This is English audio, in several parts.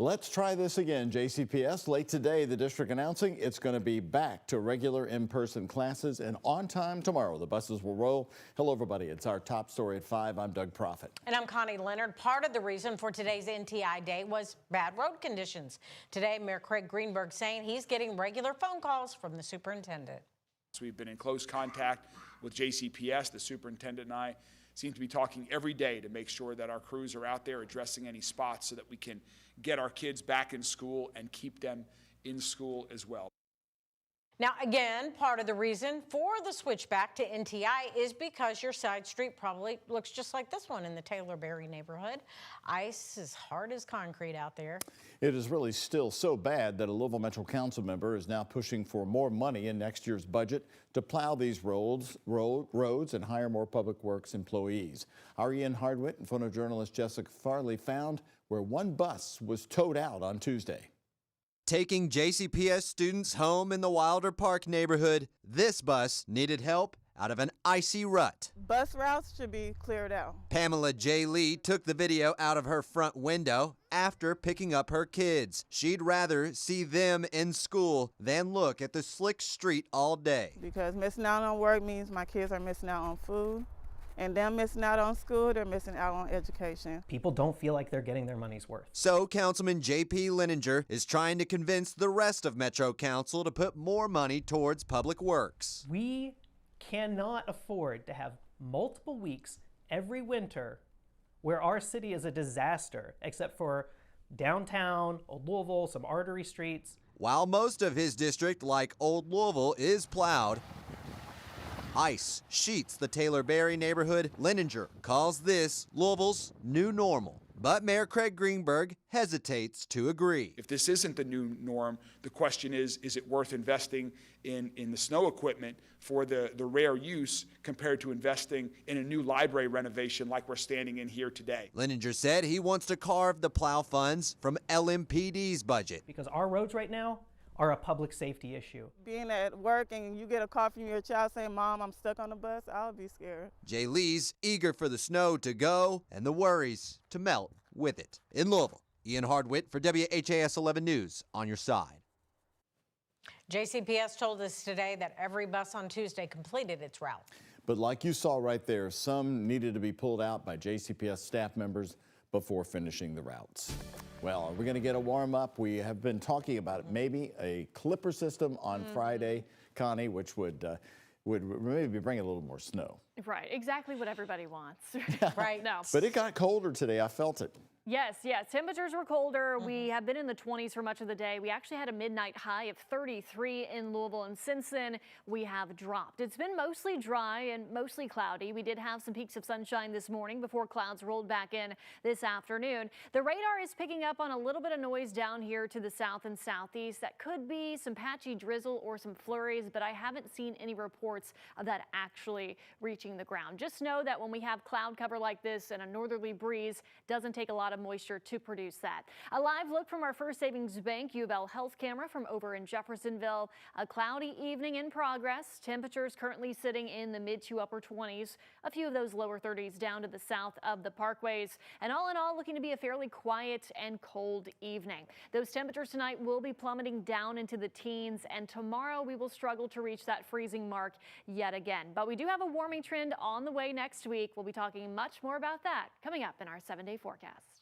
Let's try this again. JCPS late today, the district announcing it's going to be back to regular in-person classes and on time tomorrow. The buses will roll. Hello, everybody. It's our top story at 5. I'm Doug Proffitt. And I'm Connie Leonard. Part of the reason for today's NTI Day was bad road conditions. Today, Mayor Craig Greenberg saying he's getting regular phone calls from the superintendent. We've been in close contact with JCPS. The superintendent and I seem to be talking every day to make sure that our crews are out there addressing any spots so that we can get our kids back in school and keep them in school as well. Now, again, part of the reason for the switch back to NTI is because your side street probably looks just like this one in the Taylorberry neighborhood. Ice is hard as concrete out there. It is really still so bad that a Louisville Metro Council member is now pushing for more money in next year's budget to plow these roads and hire more public works employees. Our Ian Hardwick and photojournalist Jessica Farley found where one bus was towed out on Tuesday. Taking JCPS students home in the Wilder Park neighborhood, this bus needed help out of an icy rut. Bus routes should be cleared out. Pamela J. Lee took the video out of her front window after picking up her kids. She'd rather see them in school than look at the slick street all day. Because missing out on work means my kids are missing out on food. And them missing out on school, they're missing out on education. People don't feel like they're getting their money's worth. So Councilman J.P. Leninger is trying to convince the rest of Metro Council to put more money towards public works. We cannot afford to have multiple weeks every winter where our city is a disaster, except for downtown, Old Louisville, some artery streets. While most of his district, like Old Louisville, is plowed, ice sheets the Taylorberry neighborhood. Leninger calls this Louisville's new normal. But Mayor Craig Greenberg hesitates to agree. If this isn't the new norm, the question is it worth investing in the snow equipment for the rare use compared to investing in a new library renovation like we're standing in here today? Leninger said he wants to carve the plow funds from LMPD's budget. Because our roads right now are a public safety issue. Being at work and you get a call from your child saying, "Mom, I'm stuck on the bus," I'll be scared. Jay Lee's eager for the snow to go and the worries to melt with it. In Louisville, Ian Hardwick for WHAS11 News on your side. JCPS told us today that every bus on Tuesday completed its route. But like you saw right there, some needed to be pulled out by JCPS staff members before finishing the routes. Well, are we going to get a warm up? We have been talking about it, maybe a clipper system on Friday, Connie, which would maybe bring a little more snow. Right, exactly what everybody wants. Right. No. But it got colder today. I felt it. Yes, temperatures were colder. We have been in the 20s for much of the day. We actually had a midnight high of 33 in Louisville, and since then we have dropped. It's been mostly dry and mostly cloudy. We did have some peaks of sunshine this morning before clouds rolled back in this afternoon. The radar is picking up on a little bit of noise down here to the south and southeast. That could be some patchy drizzle or some flurries, but I haven't seen any reports of that actually reaching the ground. Just know that when we have cloud cover like this and a northerly breeze, doesn't take a lot of moisture to produce that. A live look from our First Savings Bank U of L health camera from over in Jeffersonville. A cloudy evening in progress. Temperatures currently sitting in the mid to upper 20s. A few of those lower 30s down to the south of the parkways. And all in all, looking to be a fairly quiet and cold evening. Those temperatures tonight will be plummeting down into the teens, and tomorrow we will struggle to reach that freezing mark yet again. But we do have a warming trend on the way next week. We'll be talking much more about that coming up in our 7-day forecast.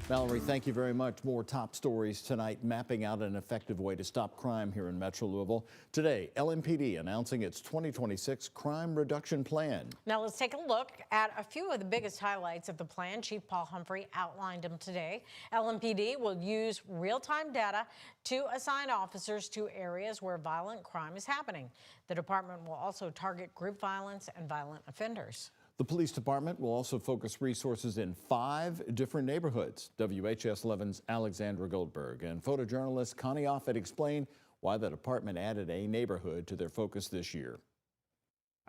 Valerie, thank you very much. More top stories tonight, mapping out an effective way to stop crime here in Metro Louisville. Today, LMPD announcing its 2026 crime reduction plan. Now let's take a look at a few of the biggest highlights of the plan. Chief Paul Humphrey outlined them today. LMPD will use real-time data to assign officers to areas where violent crime is happening. The department will also target group violence and violent offenders. The police department will also focus resources in 5 different neighborhoods. WHAS11's Alexandra Goldberg and photojournalist Connie Offit explain why the department added a neighborhood to their focus this year.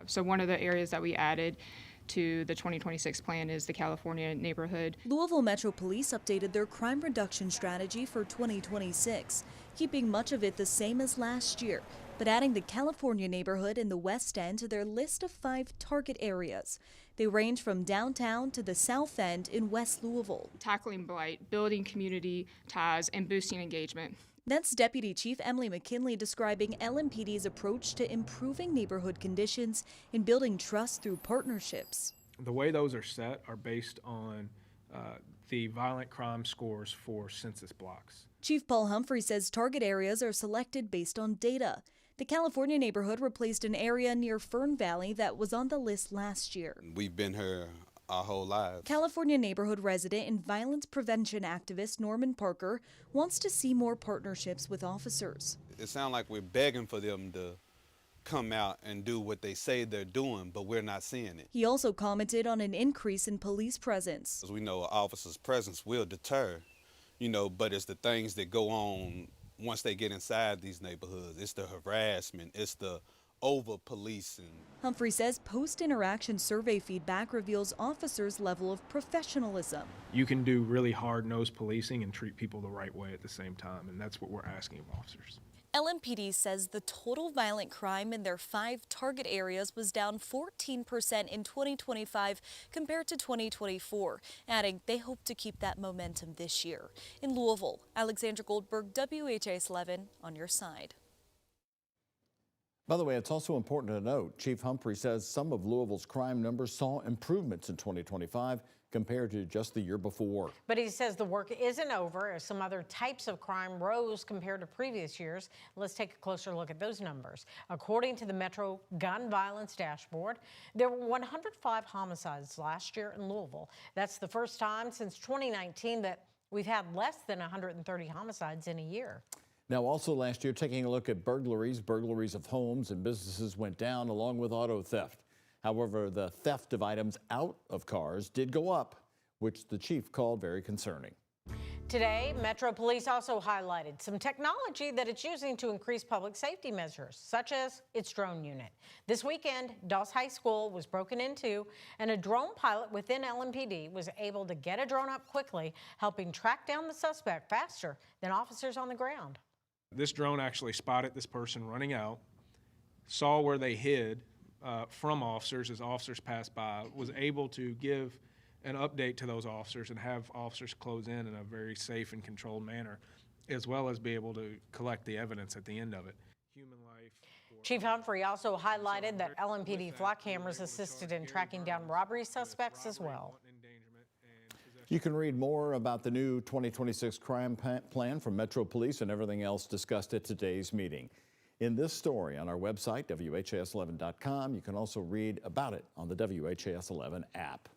So one of the areas that we added to the 2026 plan is the California neighborhood. Louisville Metro Police updated their crime reduction strategy for 2026, keeping much of it the same as last year, but adding the California neighborhood in the West End to their list of 5 target areas. They range from downtown to the South End in West Louisville. Tackling blight, building community ties, and boosting engagement. That's Deputy Chief Emily McKinley describing LMPD's approach to improving neighborhood conditions and building trust through partnerships. The way those are set are based on the violent crime scores for census blocks. Chief Paul Humphrey says target areas are selected based on data. The California neighborhood replaced an area near Fern Valley that was on the list last year. We've been here our whole lives. California neighborhood resident and violence prevention activist Norman Parker wants to see more partnerships with officers. It sounds like we're begging for them to come out and do what they say they're doing, but we're not seeing it. He also commented on an increase in police presence. As we know, an officer's presence will deter, but it's the things that go on once they get inside these neighborhoods. It's the harassment, it's the over-policing. Humphrey says post-interaction survey feedback reveals officers' level of professionalism. You can do really hard-nosed policing and treat people the right way at the same time, and that's what we're asking of officers. LMPD says the total violent crime in their 5 target areas was down 14% in 2025 compared to 2024, adding they hope to keep that momentum this year. In Louisville, Alexandra Goldberg, WHAS11, on your side. By the way, it's also important to note, Chief Humphrey says some of Louisville's crime numbers saw improvements in 2025 compared to just the year before. But he says the work isn't over as some other types of crime rose compared to previous years. Let's take a closer look at those numbers. According to the Metro Gun Violence Dashboard, there were 105 homicides last year in Louisville. That's the first time since 2019 that we've had less than 130 homicides in a year. Now, also last year, taking a look at burglaries of homes and businesses went down along with auto theft. However, the theft of items out of cars did go up, which the chief called very concerning. Today, Metro Police also highlighted some technology that it's using to increase public safety measures, such as its drone unit. This weekend, Dawes High School was broken into, and a drone pilot within LMPD was able to get a drone up quickly, helping track down the suspect faster than officers on the ground. This drone actually spotted this person running out, saw where they hid from officers as officers passed by, was able to give an update to those officers and have officers close in a very safe and controlled manner, as well as be able to collect the evidence at the end of it. Human life. Chief Humphrey also highlighted that LMPD flock cameras assisted in tracking down robbery suspects as well. You can read more about the new 2026 crime plan from Metro Police and everything else discussed at today's meeting in this story on our website, WHAS11.com. You can also read about it on the WHAS11 app.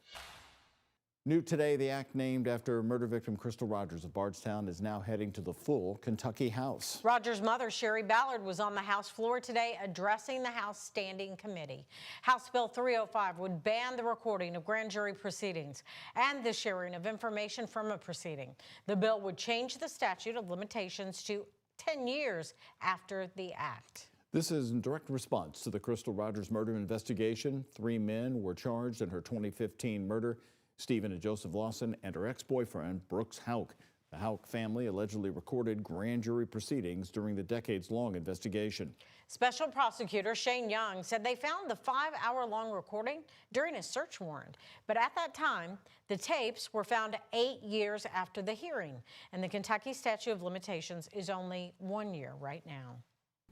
New today, the act named after murder victim Crystal Rogers of Bardstown is now heading to the full Kentucky House. Rogers' mother, Sherry Ballard, was on the House floor today addressing the House Standing Committee. House Bill 305 would ban the recording of grand jury proceedings and the sharing of information from a proceeding. The bill would change the statute of limitations to 10 years after the act. This is in direct response to the Crystal Rogers murder investigation. 3 men were charged in her 2015 murder. Stephen and Joseph Lawson and her ex-boyfriend, Brooks Houck. The Houck family allegedly recorded grand jury proceedings during the decades-long investigation. Special prosecutor Shane Young said they found the 5-hour-long recording during a search warrant. But at that time, the tapes were found 8 years after the hearing. And the Kentucky statute of limitations is only 1 year right now.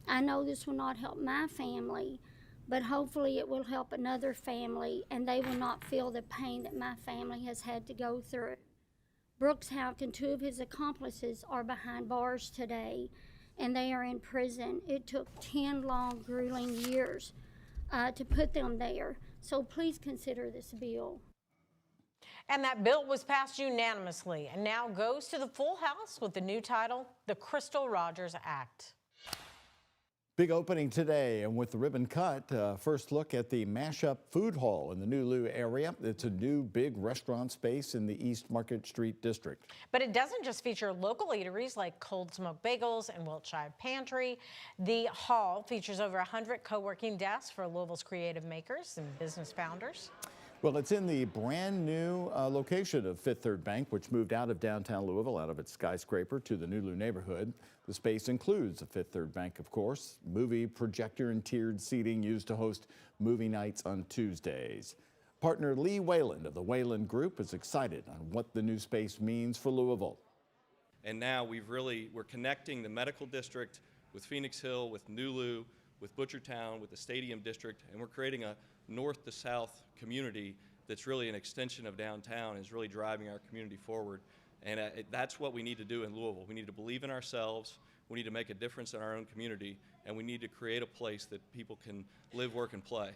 I know this will not help my family, but hopefully it will help another family, and they will not feel the pain that my family has had to go through. Brooks Houck and 2 of his accomplices are behind bars today, and they are in prison. It took 10 long, grueling years to put them there. So please consider this bill. And that bill was passed unanimously and now goes to the full House with the new title, the Crystal Rogers Act. Big opening today, and with the ribbon cut, first look at the Mashup Food Hall in the New Lou area. It's a new big restaurant space in the East Market Street district. But it doesn't just feature local eateries like Cold Smoked Bagels and Wiltshire Pantry. The hall features over 100 co-working desks for Louisville's creative makers and business founders. Well, it's in the brand new location of Fifth Third Bank, which moved out of downtown Louisville, out of its skyscraper to the New Lou neighborhood. The space includes a Fifth Third Bank, of course, movie projector and tiered seating used to host movie nights on Tuesdays. Partner Lee Wayland of the Wayland Group is excited on what the new space means for Louisville. And now we're connecting the medical district with Phoenix Hill, with Nulu, with Butchertown, with the Stadium District, and we're creating a north to south community that's really an extension of downtown, is really driving our community forward. And that's what we need to do in Louisville. We need to believe in ourselves, we need to make a difference in our own community, and we need to create a place that people can live, work, and play.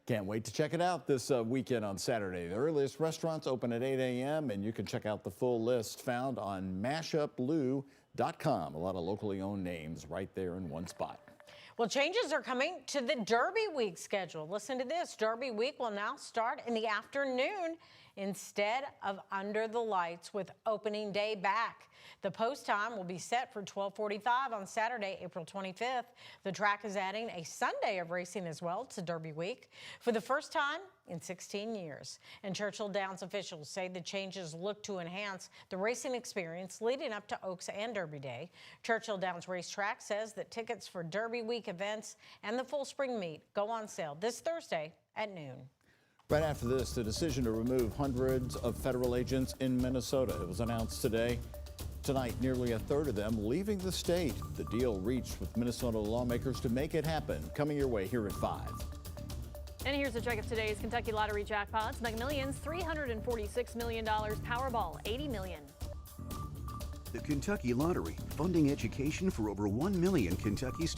Can't wait to check it out this weekend on Saturday. The earliest restaurants open at 8 a.m. and you can check out the full list found on mashuplou.com. A lot of locally owned names right there in one spot. Well, changes are coming to the Derby Week schedule. Listen to this. Derby Week will now start in the afternoon instead of under the lights with opening day back. The post time will be set for 12:45 on Saturday, April 25th. The track is adding a Sunday of racing as well to Derby Week for the first time in 16 years. And Churchill Downs officials say the changes look to enhance the racing experience leading up to Oaks and Derby Day. Churchill Downs Racetrack says that tickets for Derby Week events and the full spring meet go on sale this Thursday at noon. Right after this, the decision to remove hundreds of federal agents in Minnesota. It was announced today. Tonight, nearly a third of them leaving the state. The deal reached with Minnesota lawmakers to make it happen. Coming your way here at 5. And here's a check of today's Kentucky Lottery jackpots. Mega Millions, $346 million. Powerball, $80 million. The Kentucky Lottery, funding education for over 1 million Kentucky students.